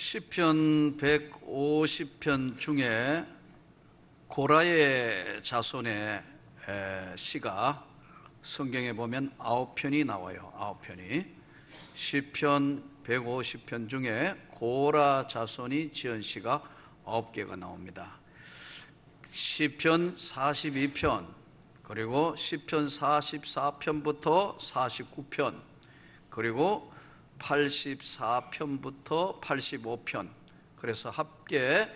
시편 150편 중에 고라의 자손의 시가 성경에 보면 9편이 나와요. 9편이. 시편 150편 중에 고라 자손이 지은 시가 9개가 나옵니다. 시편 42편, 그리고 시편 44편부터 49편, 그리고 84편부터 85편, 그래서 합계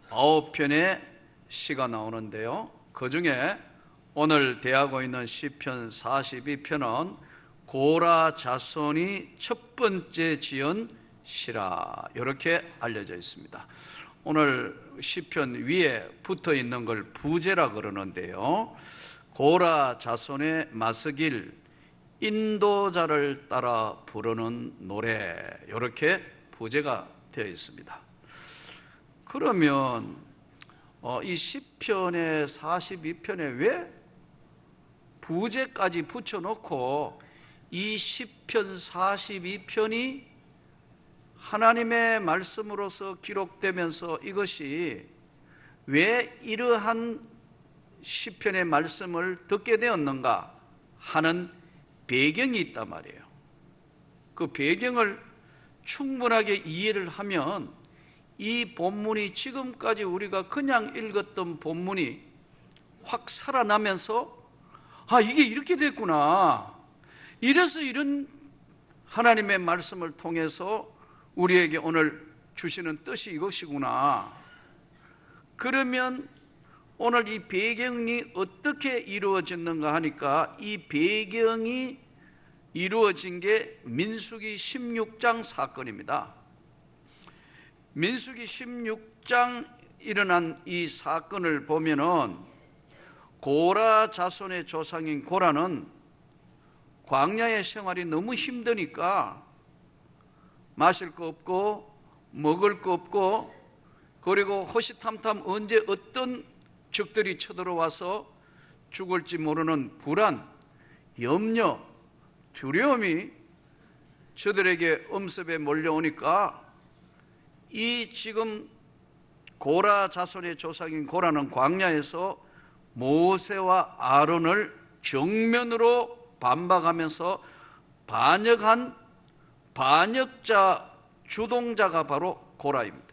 9편의 시가 나오는데요, 그 중에 오늘 대하고 있는 시편 42편은 고라 자손이 첫 번째 지은 시라, 이렇게 알려져 있습니다. 오늘 시편 위에 붙어 있는 걸 부제라 그러는데요, 고라 자손의 마스길, 인도자를 따라 부르는 노래, 이렇게 부제가 되어 있습니다. 그러면 이 시편의 42편에 왜 부제까지 붙여놓고 이 시편 42편이 하나님의 말씀으로서 기록되면서 이것이 왜 이러한 시편의 말씀을 듣게 되었는가 하는 배경이 있단 말이에요. 그 배경을 충분하게 이해를 하면 이 본문이 지금까지 우리가 그냥 읽었던 본문이 확 살아나면서 이게 이렇게 됐구나, 이래서 이런 하나님의 말씀을 통해서 우리에게 오늘 주시는 뜻이 이것이구나. 그러면 오늘 이 배경이 어떻게 이루어졌는가 하니까 이 배경이 이루어진 게 민수기 16장 사건입니다. 민수기 16장 일어난 이 사건을 보면은 고라 자손의 조상인 고라는 광야의 생활이 너무 힘드니까 마실 거 없고 먹을 거 없고, 그리고 호시탐탐 언제 어떤 적들이 쳐들어와서 죽을지 모르는 불안, 염려, 두려움이 저들에게 엄습에 몰려오니까 이 지금 고라 자손의 조상인 고라는 광야에서 모세와 아론을 정면으로 반박하면서 반역한 반역자 주동자가 바로 고라입니다.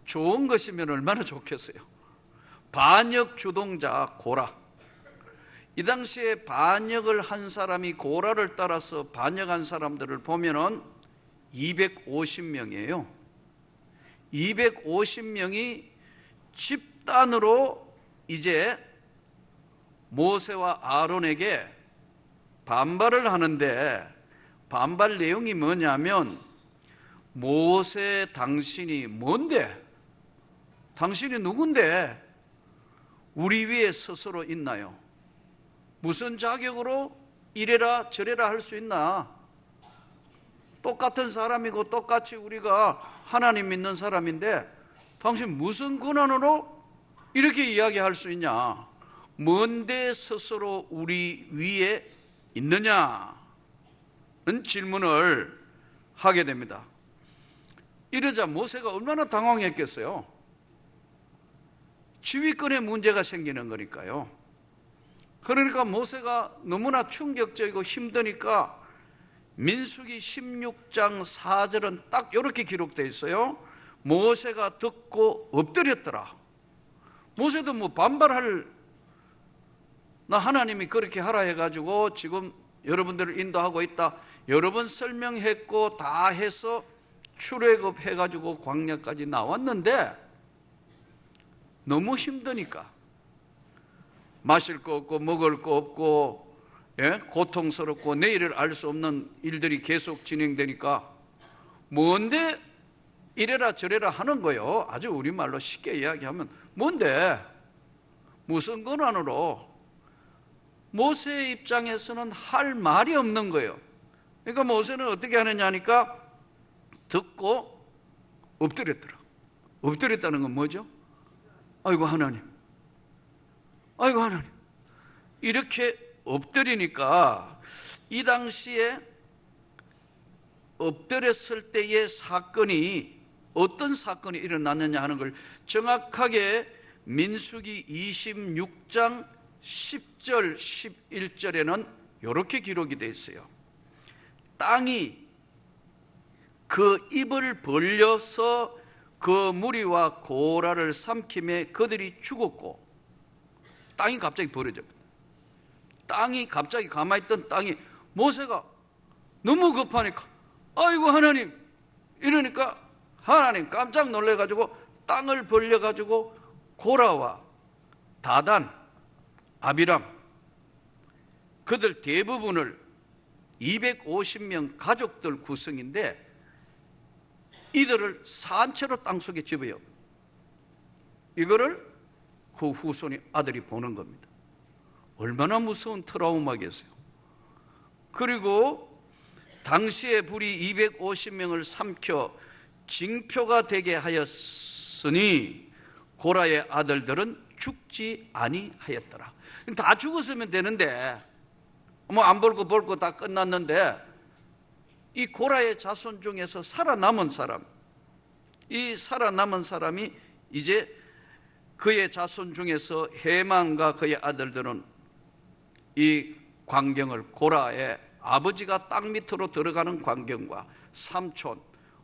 좋은 것이면 얼마나 좋겠어요. 반역 주동자 고라. 이 당시에 반역을 한 사람이, 고라를 따라서 반역한 사람들을 보면은 250명이에요. 250명이 집단으로 이제 모세와 아론에게 반발을 하는데, 반발 내용이 뭐냐면, 모세 당신이 뭔데? 당신이 누군데 우리 위에 스스로 있나요? 무슨 자격으로 이래라 저래라 할 수 있나? 똑같은 사람이고 똑같이 우리가 하나님 믿는 사람인데 당신 무슨 권한으로 이렇게 이야기할 수 있냐? 뭔데 스스로 우리 위에 있느냐는 질문을 하게 됩니다. 이러자 모세가 얼마나 당황했겠어요. 지휘권에 문제가 생기는 거니까요. 그러니까 모세가 너무나 충격적이고 힘드니까 민수기 16장 4절은 딱 이렇게 기록되어 있어요. 모세가 듣고 엎드렸더라. 모세도 뭐 반발할, 나 하나님이 그렇게 하라 해가지고 지금 여러분들을 인도하고 있다, 여러 번 설명했고 다 해서 출애굽해가지고 광야까지 나왔는데 너무 힘드니까, 마실 거 없고 먹을 거 없고, 고통스럽고 내일을 알 수 없는 일들이 계속 진행되니까 뭔데 이래라 저래라 하는 거예요. 아주 우리말로 쉽게 이야기하면 뭔데, 무슨 권한으로. 모세의 입장에서는 할 말이 없는 거예요. 그러니까 모세는 어떻게 하느냐 하니까 듣고 엎드렸더라. 엎드렸다는 건 뭐죠? 아이고 하나님, 아이고 하나님, 이렇게 엎드리니까 이 당시에 엎드렸을 때의 사건이 어떤 사건이 일어났느냐 하는 걸 정확하게 민수기 26장 10절 11절에는 이렇게 기록이 되어 있어요. 땅이 그 입을 벌려서 그 무리와 고라를 삼킴에 그들이 죽었고, 땅이 갑자기 벌어집니다. 땅이 갑자기 가만히 있던 땅이, 모세가 너무 급하니까 아이고 하나님 이러니까 하나님 깜짝 놀래가지고 땅을 벌려가지고 고라와 다단, 아비람 그들 대부분을 250명 가족들 구성인데 이들을 산채로 땅속에 집어요. 이거를 그 후손이 아들이 보는 겁니다. 얼마나 무서운 트라우마겠어요. 그리고 당시에 불이 250명을 삼켜 징표가 되게 하였으니 고라의 아들들은 죽지 아니하였더라. 다 죽었으면 되는데 뭐 안 벌고 벌고 다 끝났는데 이 고라의 자손 중에서 살아남은 사람, 이 살아남은 사람이 이제 그의 자손 중에서 해만과 그의 아들들은 이 광경을, 고라의 아버지가 땅 밑으로 들어가는 광경과 삼촌,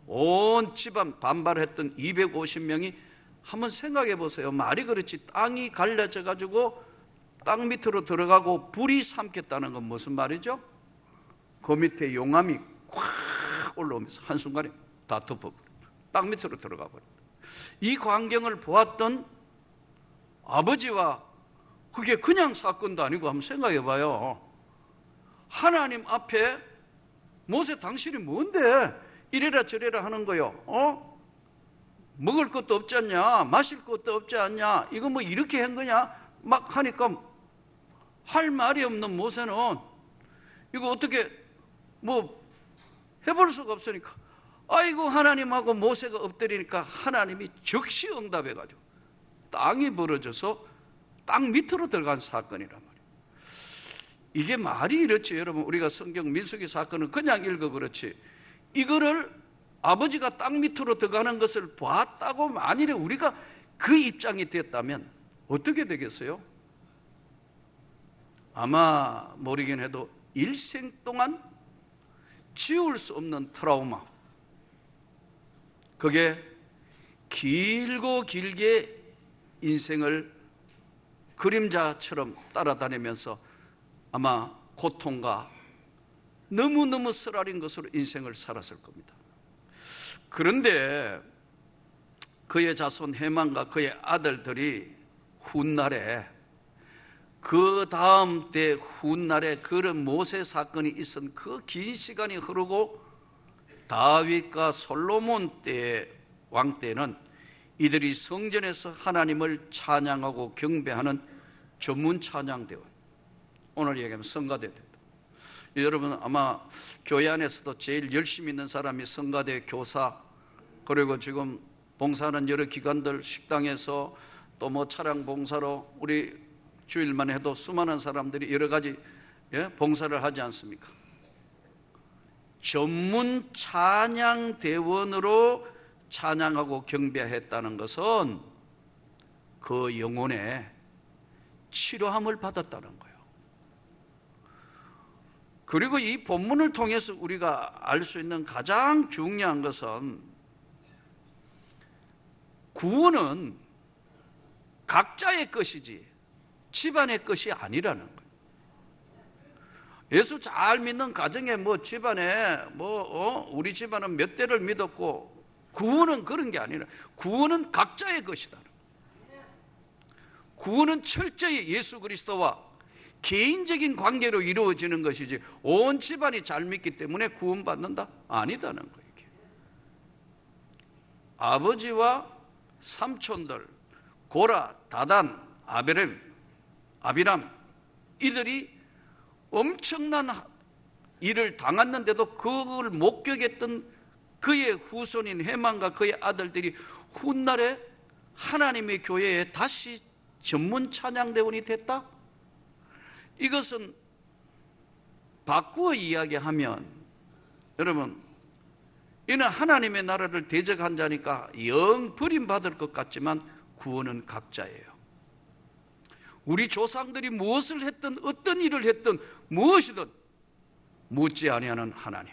온 집안 반발했던 250명이 한번 생각해 보세요. 말이 그렇지 땅이 갈라져 가지고 땅 밑으로 들어가고 불이 삼켰다는 건 무슨 말이죠? 그 밑에 용암이 콱 올라오면서 한순간에 다 덮어버려 땅 밑으로 들어가 버린다. 이 광경을 보았던 아버지와, 그게 그냥 사건도 아니고 한번 생각해 봐요. 하나님 앞에 모세 당신이 뭔데 이래라 저래라 하는 거요. 먹을 것도 없지 않냐, 마실 것도 없지 않냐, 이거 뭐 이렇게 한 거냐 막 하니까 할 말이 없는 모세는 이거 어떻게 뭐 해볼 수가 없으니까 아이고 하나님하고 모세가 엎드리니까 하나님이 즉시 응답해가지고 땅이 벌어져서 땅 밑으로 들어간 사건이란 말이에요. 이게 말이 이렇지 여러분. 우리가 성경 민수기 사건은 그냥 읽어 그렇지, 이거를 아버지가 땅 밑으로 들어가는 것을 봤다고 만일에 우리가 그 입장이 됐다면 어떻게 되겠어요? 아마 모르긴 해도 일생 동안 지울 수 없는 트라우마, 그게 길고 길게 인생을 그림자처럼 따라다니면서 아마 고통과 너무너무 쓰라린 것으로 인생을 살았을 겁니다. 그런데 그의 자손 해만과 그의 아들들이 훗날에, 그 다음 때 훗날에 그런 모세 사건이 있은 그 긴 시간이 흐르고 다윗과 솔로몬 때 왕 때는 이들이 성전에서 하나님을 찬양하고 경배하는 전문 찬양대원, 오늘 얘기하면 성가대 된다. 여러분 아마 교회 안에서도 제일 열심히 있는 사람이 성가대 교사, 그리고 지금 봉사하는 여러 기관들, 식당에서 또 뭐 차량 봉사로 우리 주일만 해도 수많은 사람들이 여러 가지 봉사를 하지 않습니까? 전문 찬양대원으로 찬양하고 경배했다는 것은 그 영혼에 치료함을 받았다는 거예요. 그리고 이 본문을 통해서 우리가 알 수 있는 가장 중요한 것은 구원은 각자의 것이지 집안의 것이 아니라는 거예요. 예수 잘 믿는 가정에 뭐 집안에 우리 집안은 몇 대를 믿었고, 구원은 그런 게 아니라 구원은 각자의 것이다. 구원은 철저히 예수 그리스도와 개인적인 관계로 이루어지는 것이지 온 집안이 잘 믿기 때문에 구원받는다? 아니다는 거예요. 아버지와 삼촌들 고라, 다단, 아비람 이들이 엄청난 일을 당했는데도 그걸 목격했던 그의 후손인 해만과 그의 아들들이 훗날에 하나님의 교회에 다시 전문 찬양대원이 됐다? 이것은 바꾸어 이야기하면 여러분 이는 하나님의 나라를 대적한 자니까 영 버림받을 것 같지만 구원은 각자예요. 우리 조상들이 무엇을 했든 어떤 일을 했든 무엇이든 묻지 아니하는 하나님.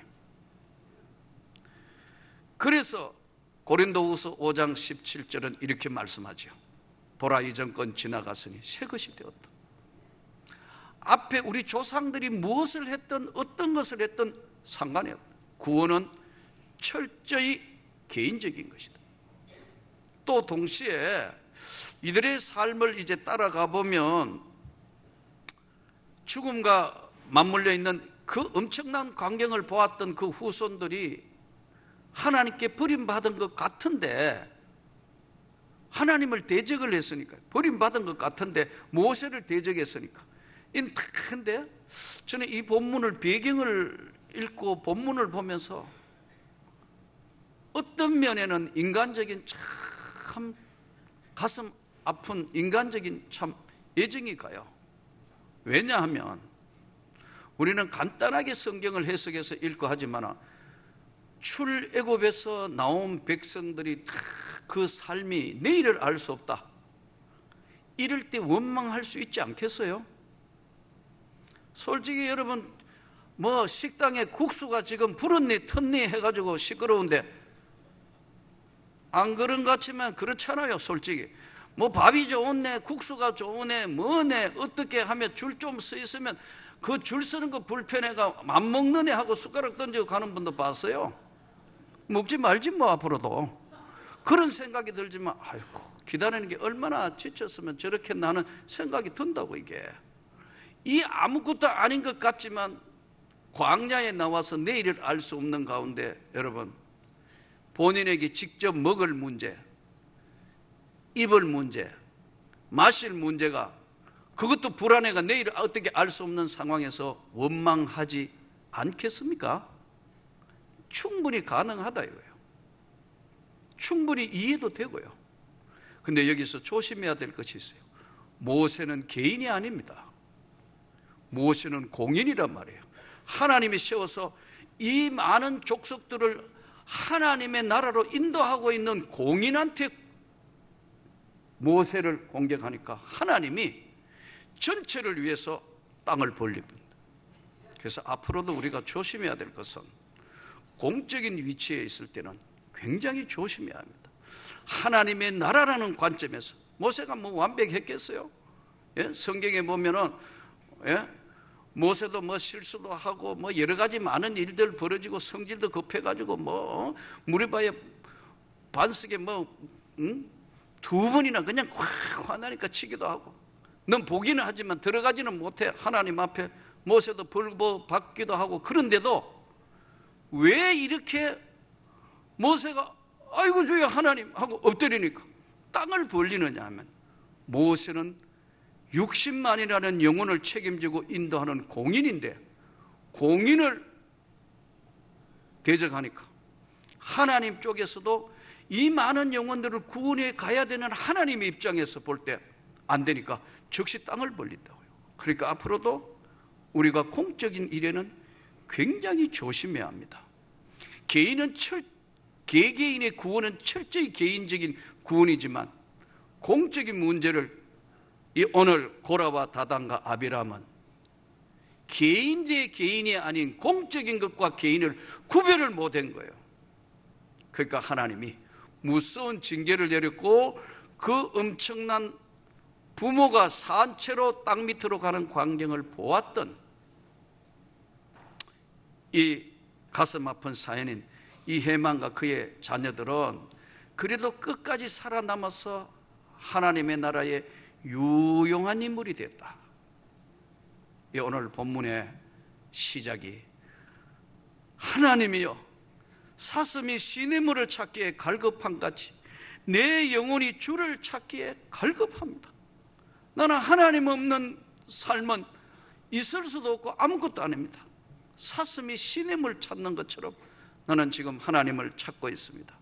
그래서 고린도후서 5장 17절은 이렇게 말씀하죠. 보라, 이전 건 지나갔으니 새 것이 되었다. 앞에 우리 조상들이 무엇을 했든 어떤 것을 했든 상관이 없다. 구원은 철저히 개인적인 것이다. 또 동시에 이들의 삶을 이제 따라가 보면 죽음과 맞물려 있는 그 엄청난 광경을 보았던 그 후손들이 하나님께 버림받은 것 같은데, 하나님을 대적을 했으니까, 버림받은 것 같은데 모세를 대적했으니까. 근데 저는 이 본문을, 배경을 읽고 본문을 보면서 어떤 면에는 인간적인 참 가슴 아픈 인간적인 참 애정이 가요. 왜냐하면 우리는 간단하게 성경을 해석해서 읽고 하지만 출애굽에서 나온 백성들이 그 삶이 내일을 알 수 없다, 이럴 때 원망할 수 있지 않겠어요? 솔직히 여러분, 뭐 식당에 국수가 지금 불었니 텄니 해가지고 시끄러운데 안 그런 것 같지만 그렇잖아요. 솔직히 뭐 밥이 좋네, 국수가 좋네, 뭐네, 어떻게 하면 줄 좀 서 있으면 그 줄 서는 거 불편해가 안 먹는 애 하고 숟가락 던지고 가는 분도 봤어요. 먹지 말지 뭐 앞으로도. 그런 생각이 들지만 아이고, 기다리는 게 얼마나 지쳤으면 저렇게 나는 생각이 든다고. 이게 이 아무것도 아닌 것 같지만 광야에 나와서 내일을 알 수 없는 가운데 여러분, 본인에게 직접 먹을 문제, 입을 문제, 마실 문제가, 그것도 불안해가 내일을 어떻게 알 수 없는 상황에서 원망하지 않겠습니까? 충분히 가능하다 이거예요. 충분히 이해도 되고요. 근데 여기서 조심해야 될 것이 있어요. 모세는 개인이 아닙니다. 모세는 공인이란 말이에요. 하나님이 세워서 이 많은 족속들을 하나님의 나라로 인도하고 있는 공인한테 모세를 공격하니까 하나님이 전체를 위해서 땅을 벌립니다. 그래서 앞으로도 우리가 조심해야 될 것은 공적인 위치에 있을 때는 굉장히 조심해야 합니다. 하나님의 나라라는 관점에서 모세가 뭐 완벽했겠어요? 예? 성경에 보면은 모세도 뭐 실수도 하고 뭐 여러 가지 많은 일들 벌어지고 성질도 급해가지고 뭐 무리바에 반석에 두 번이나 그냥 확 화나니까 치기도 하고, 넌 보기는 하지만 들어가지는 못해. 하나님 앞에 모세도 벌고 받기도 하고. 그런데도 왜 이렇게 모세가 아이고 주여 하나님 하고 엎드리니까 땅을 벌리느냐 하면, 모세는 60만이라는 영혼을 책임지고 인도하는 공인인데 공인을 대적하니까 하나님 쪽에서도 이 많은 영혼들을 구원해 가야 되는 하나님의 입장에서 볼 때 안 되니까 즉시 땅을 벌린다고요. 그러니까 앞으로도 우리가 공적인 일에는 굉장히 조심해야 합니다. 개개인의 구원은 철저히 개인적인 구원이지만 공적인 문제를 오늘 고라와 다단과 아비람은 개인 대 개인이 아닌 공적인 것과 개인을 구별을 못한 거예요. 그러니까 하나님이 무서운 징계를 내렸고 그 엄청난 부모가 산채로 땅 밑으로 가는 광경을 보았던 이 가슴 아픈 사연인 이 해만과 그의 자녀들은 그래도 끝까지 살아남아서 하나님의 나라의 유용한 인물이 됐다. 이 오늘 본문의 시작이 하나님이여 사슴이 시냇물을 찾기에 갈급한 같이 내 영혼이 주를 찾기에 갈급합니다. 나는 하나님 없는 삶은 있을 수도 없고 아무것도 아닙니다. 사슴이 시냇물 찾는 것처럼 나는 지금 하나님을 찾고 있습니다.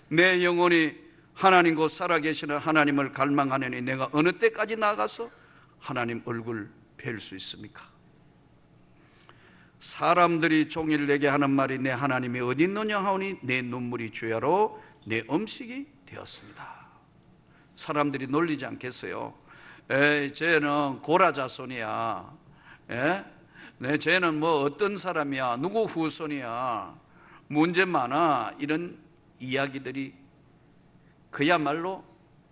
내 영혼이 하나님 곧 살아계시는 하나님을 갈망하느니 내가 어느 때까지 나가서 하나님 얼굴 뵐 수 있습니까? 사람들이 종일 내게 하는 말이 내 하나님이 어디 있느냐 하오니 내 눈물이 주야로 내 음식이 되었습니다. 사람들이 놀리지 않겠어요? 에이, 쟤는 고라 자손이야. 네, 쟤는 뭐 어떤 사람이야, 누구 후손이야, 문제 많아, 이런 이야기들이 그야말로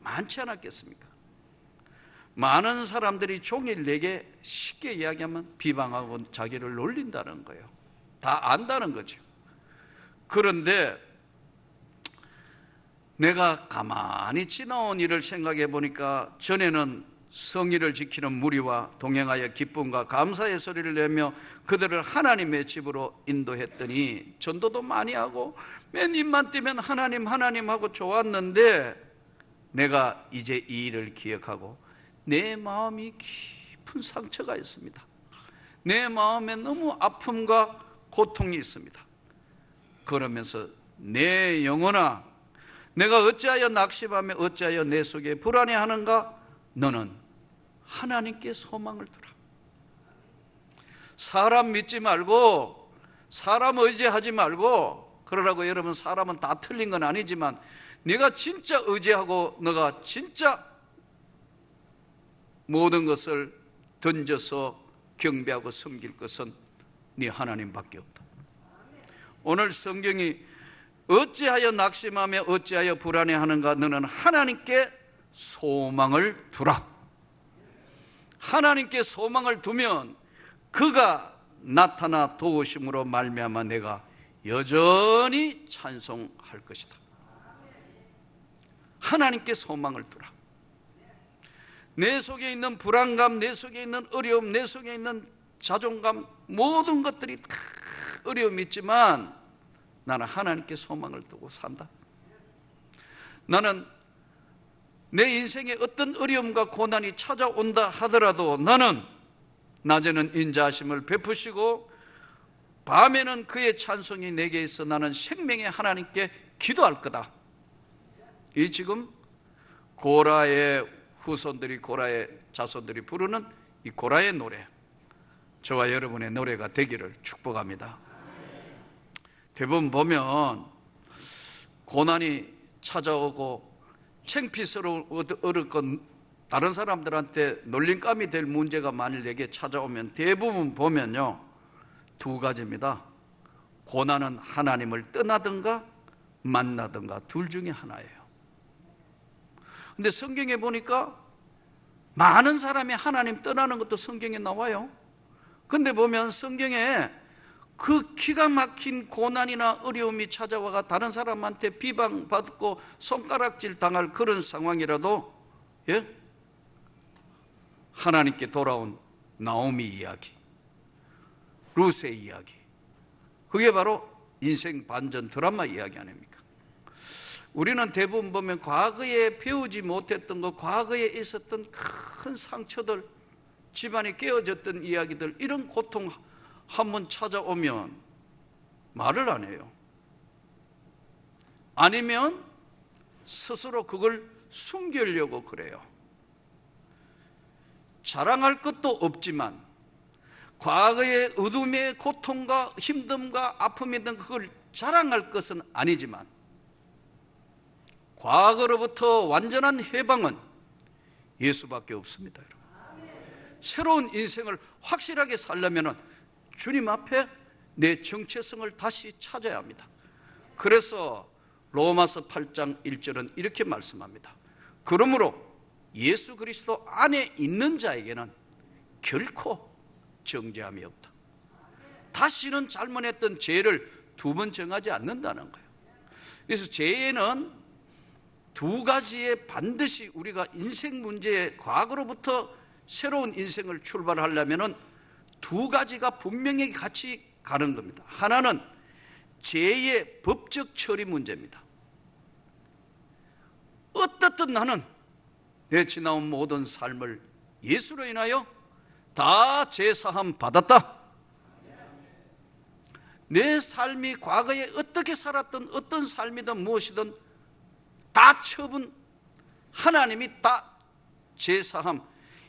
많지 않았겠습니까? 많은 사람들이 종일 내게 쉽게 이야기하면 비방하고 자기를 놀린다는 거예요. 다 안다는 거죠. 그런데 내가 가만히 지나온 일을 생각해 보니까 전에는 성의를 지키는 무리와 동행하여 기쁨과 감사의 소리를 내며 그들을 하나님의 집으로 인도했더니 전도도 많이 하고 맨 입만 띄면 하나님 하나님 하고 좋았는데 내가 이제 이 일을 기억하고 내 마음이 깊은 상처가 있습니다. 내 마음에 너무 아픔과 고통이 있습니다. 그러면서 내 영혼아, 내가 어찌하여 낙심하며 어찌하여 내 속에 불안해하는가? 너는 하나님께 소망을 두라. 사람 믿지 말고, 사람 의지하지 말고, 그러라고 여러분 사람은 다 틀린 건 아니지만 네가 진짜 의지하고 너가 진짜 모든 것을 던져서 경배하고 섬길 것은 네 하나님밖에 없다. 오늘 성경이 어찌하여 낙심하며 어찌하여 불안해하는가? 너는 하나님께 소망을 두라. 하나님께 소망을 두면 그가 나타나 도우심으로 말미암아 내가 여전히 찬송할 것이다. 하나님께 소망을 두라. 내 속에 있는 불안감, 내 속에 있는 어려움, 내 속에 있는 자존감, 모든 것들이 다 어려움이 있지만 나는 하나님께 소망을 두고 산다. 나는 내 인생에 어떤 어려움과 고난이 찾아온다 하더라도 나는 낮에는 인자하심을 베푸시고 밤에는 그의 찬송이 내게 있어 나는 생명의 하나님께 기도할 거다. 이 지금 고라의 후손들이, 고라의 자손들이 부르는 이 고라의 노래, 저와 여러분의 노래가 되기를 축복합니다. 대부분 보면 고난이 찾아오고 창피스러웠건 다른 사람들한테 놀림감이 될 문제가 만일 내게 찾아오면 대부분 보면요, 두 가지입니다. 고난은 하나님을 떠나든가 만나든가 둘 중에 하나예요. 근데 성경에 보니까 많은 사람이 하나님 떠나는 것도 성경에 나와요. 근데 보면 성경에 그 기가 막힌 고난이나 어려움이 찾아와가 다른 사람한테 비방받고 손가락질 당할 그런 상황이라도 하나님께 돌아온 나오미 이야기, 루스의 이야기, 그게 바로 인생 반전 드라마 이야기 아닙니까? 우리는 대부분 보면 과거에 배우지 못했던 것, 과거에 있었던 큰 상처들, 집안이 깨어졌던 이야기들, 이런 고통 한번 찾아오면 말을 안 해요. 아니면 스스로 그걸 숨기려고 그래요. 자랑할 것도 없지만 과거의 어둠의 고통과 힘듦과 아픔이든 그걸 자랑할 것은 아니지만 과거로부터 완전한 해방은 예수밖에 없습니다. 여러분. 새로운 인생을 확실하게 살려면 주님 앞에 내 정체성을 다시 찾아야 합니다. 그래서 로마서 8장 1절은 이렇게 말씀합니다. 그러므로 예수 그리스도 안에 있는 자에게는 결코 정죄함이 없다. 다시는 잘못했던 죄를 두 번 정하지 않는다는 거예요. 그래서 죄에는 두 가지에 반드시 우리가 인생 문제에 과거로부터 새로운 인생을 출발하려면 두 가지가 분명히 같이 가는 겁니다. 하나는 죄의 법적 처리 문제입니다. 어떻든 나는 내 지나온 모든 삶을 예수로 인하여 다 죄사함 받았다. 내 삶이 과거에 어떻게 살았던 어떤 삶이든 무엇이든 다 처분, 하나님이 다 죄사함,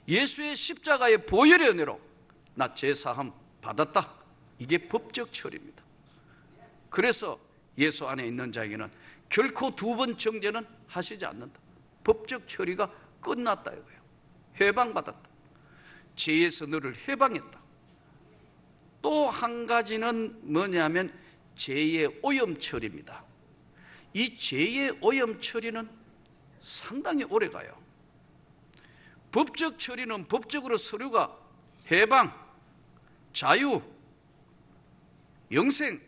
예수의 십자가의 보혈의 은혜로 나 죄사함 받았다. 이게 법적 처리입니다. 그래서 예수 안에 있는 자에게는 결코 두 번 정죄는 하시지 않는다. 법적 처리가 끝났다 이거예요. 해방받았다. 죄에서 너를 해방했다. 또 한 가지는 뭐냐면 죄의 오염 처리입니다. 이 죄의 오염 처리는 상당히 오래 가요. 법적 처리는 법적으로 서류가 해방, 자유, 영생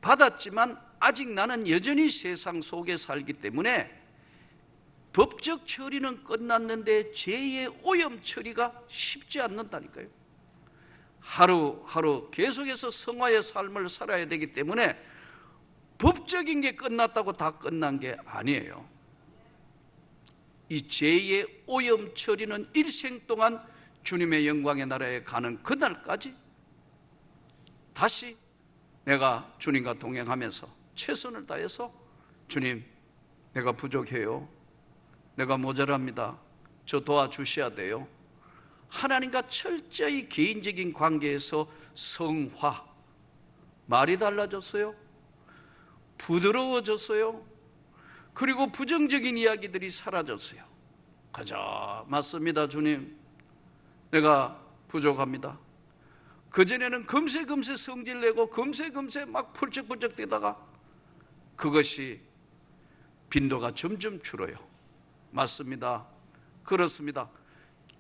받았지만 아직 나는 여전히 세상 속에 살기 때문에 법적 처리는 끝났는데 죄의 오염 처리가 쉽지 않는다니까요. 하루하루 계속해서 성화의 삶을 살아야 되기 때문에 법적인 게 끝났다고 다 끝난 게 아니에요. 이 죄의 오염 처리는 일생 동안 주님의 영광의 나라에 가는 그날까지 다시 내가 주님과 동행하면서 최선을 다해서 주님, 내가 부족해요. 내가 모자랍니다. 저 도와주셔야 돼요. 하나님과 철저히 개인적인 관계에서 성화, 말이 달라졌어요. 부드러워졌어요. 그리고 부정적인 이야기들이 사라졌어요. 그저 맞습니다, 주님. 내가 부족합니다. 그전에는 금세금세 성질내고 금세금세 막 펄쩍펄쩍 뛰다가 그것이 빈도가 점점 줄어요. 맞습니다. 그렇습니다.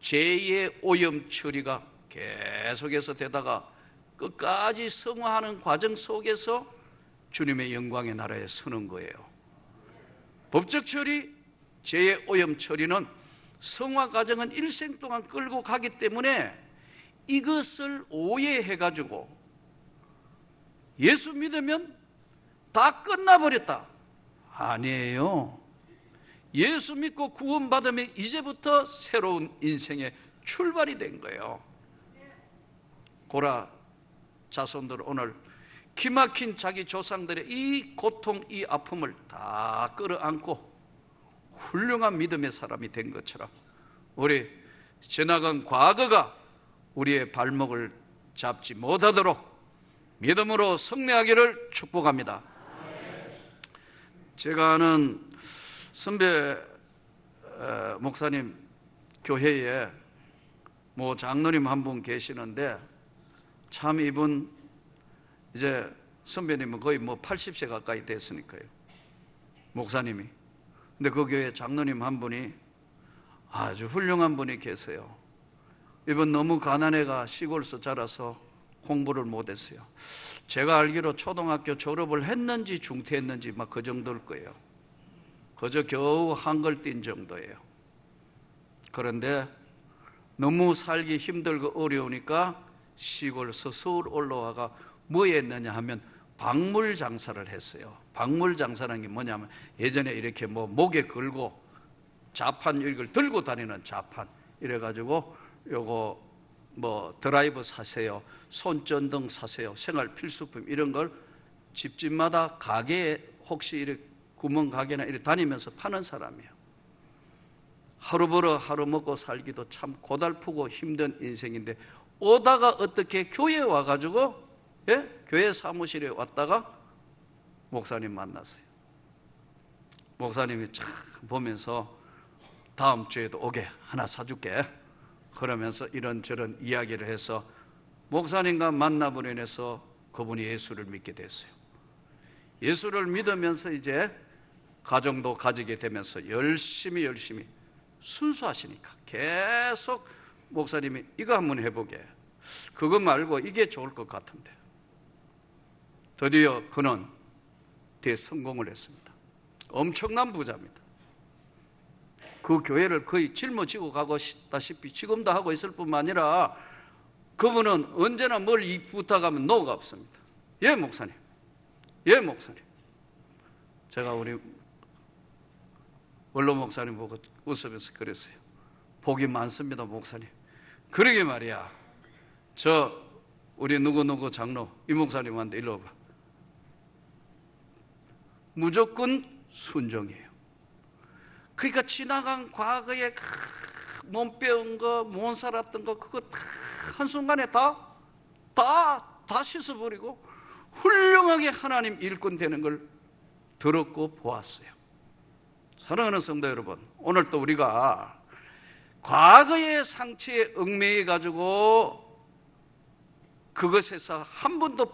죄의 오염 처리가 계속해서 되다가 끝까지 성화하는 과정 속에서 주님의 영광의 나라에 서는 거예요. 법적 처리, 죄의 오염 처리는 성화 과정은 일생 동안 끌고 가기 때문에 이것을 오해해가지고 예수 믿으면 다 끝나버렸다. 아니에요. 예수 믿고 구원받으면 이제부터 새로운 인생의 출발이 된 거예요. 고라 자손들 오늘 기막힌 자기 조상들의 이 고통, 이 아픔을 다 끌어안고 훌륭한 믿음의 사람이 된 것처럼 우리 지나간 과거가 우리의 발목을 잡지 못하도록 믿음으로 승리하기를 축복합니다. 제가 아는 선배 목사님 교회에 뭐 장로님 한 분 계시는데 참 이분 이제 선배님은 거의 뭐 80세 가까이 됐으니까요. 목사님이. 근데 그 교회 장로님 한 분이 아주 훌륭한 분이 계세요. 이분 너무 가난해가 시골에서 자라서 공부를 못했어요. 제가 알기로 초등학교 졸업을 했는지 중퇴했는지 막 그 정도일 거예요. 그저 겨우 한글 띈 정도예요. 그런데 너무 살기 힘들고 어려우니까 시골에서 서울 올라와가 뭐 했느냐 하면 박물 장사를 했어요. 박물 장사라는 게 뭐냐면 예전에 이렇게 뭐 목에 걸고 자판 이걸 들고 다니는 자판 이래가지고 요거 뭐 드라이버 사세요, 손전등 사세요, 생활 필수품 이런 걸 집집마다 가게에 혹시 이렇게 구멍 가게나 이렇게 다니면서 파는 사람이에요. 하루 벌어 하루 먹고 살기도 참 고달프고 힘든 인생인데 오다가 어떻게 교회에 와가지고 교회 사무실에 왔다가 목사님 만났어요. 목사님이 참 보면서 다음 주에도 오게 하나 사줄게 그러면서 이런저런 이야기를 해서 목사님과 만남으로 인해서 그분이 예수를 믿게 됐어요. 예수를 믿으면서 이제 가정도 가지게 되면서 열심히 순수하시니까 계속 목사님이 이거 한번 해보게, 그거 말고 이게 좋을 것 같은데 드디어 그는 대성공을 했습니다. 엄청난 부자입니다. 그 교회를 거의 짊어지고 가고 싶다시피 지금도 하고 있을 뿐만 아니라 그분은 언제나 뭘 부탁하면 노가 없습니다. 예 목사님, 예 목사님. 제가 우리 원로 목사님 보고 웃으면서 그랬어요. 복이 많습니다 목사님. 그러게 말이야, 저 우리 누구 장로 이 목사님한테 일로 와봐. 무조건 순종이에요. 그러니까 지나간 과거에 못 배운 거, 못 살았던 거 그거 다 한순간에 다 다 씻어버리고 훌륭하게 하나님 일꾼 되는 걸 들었고 보았어요. 사랑하는 성도 여러분, 오늘 또 우리가 과거의 상처에 얽매여 가지고 그것에서 한 번도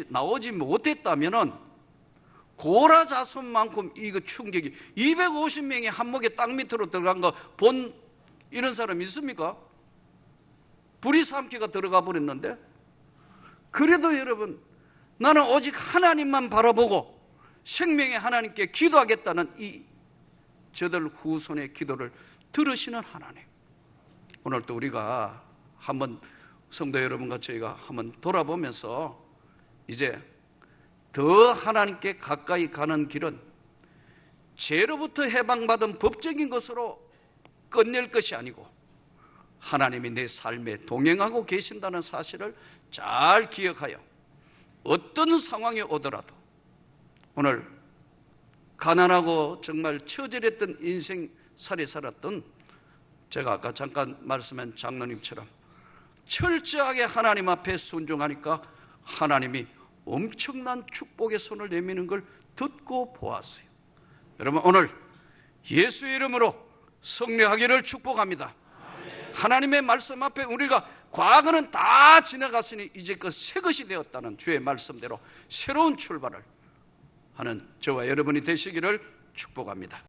나오지 못했다면은 고라 자손만큼 이거 충격이 250명이 한목에 땅 밑으로 들어간 거 본 이런 사람 있습니까? 불이 삼키가 들어가 버렸는데, 그래도 여러분, 나는 오직 하나님만 바라보고 생명의 하나님께 기도하겠다는 이 저들 후손의 기도를 들으시는 하나님. 오늘 또 우리가 한번 성도 여러분과 저희가 한번 돌아보면서 이제 더 하나님께 가까이 가는 길은 죄로부터 해방받은 법적인 것으로 끝낼 것이 아니고 하나님이 내 삶에 동행하고 계신다는 사실을 잘 기억하여 어떤 상황이 오더라도 오늘 가난하고 정말 처절했던 인생살이 살았던, 제가 아까 잠깐 말씀한 장로님처럼 철저하게 하나님 앞에 순종하니까 하나님이 엄청난 축복의 손을 내미는 걸 듣고 보았어요. 여러분, 오늘 예수의 이름으로 승리하기를 축복합니다. 하나님의 말씀 앞에 우리가 과거는 다 지나갔으니 이제껏 새 것이 되었다는 주의 말씀대로 새로운 출발을 하는 저와 여러분이 되시기를 축복합니다.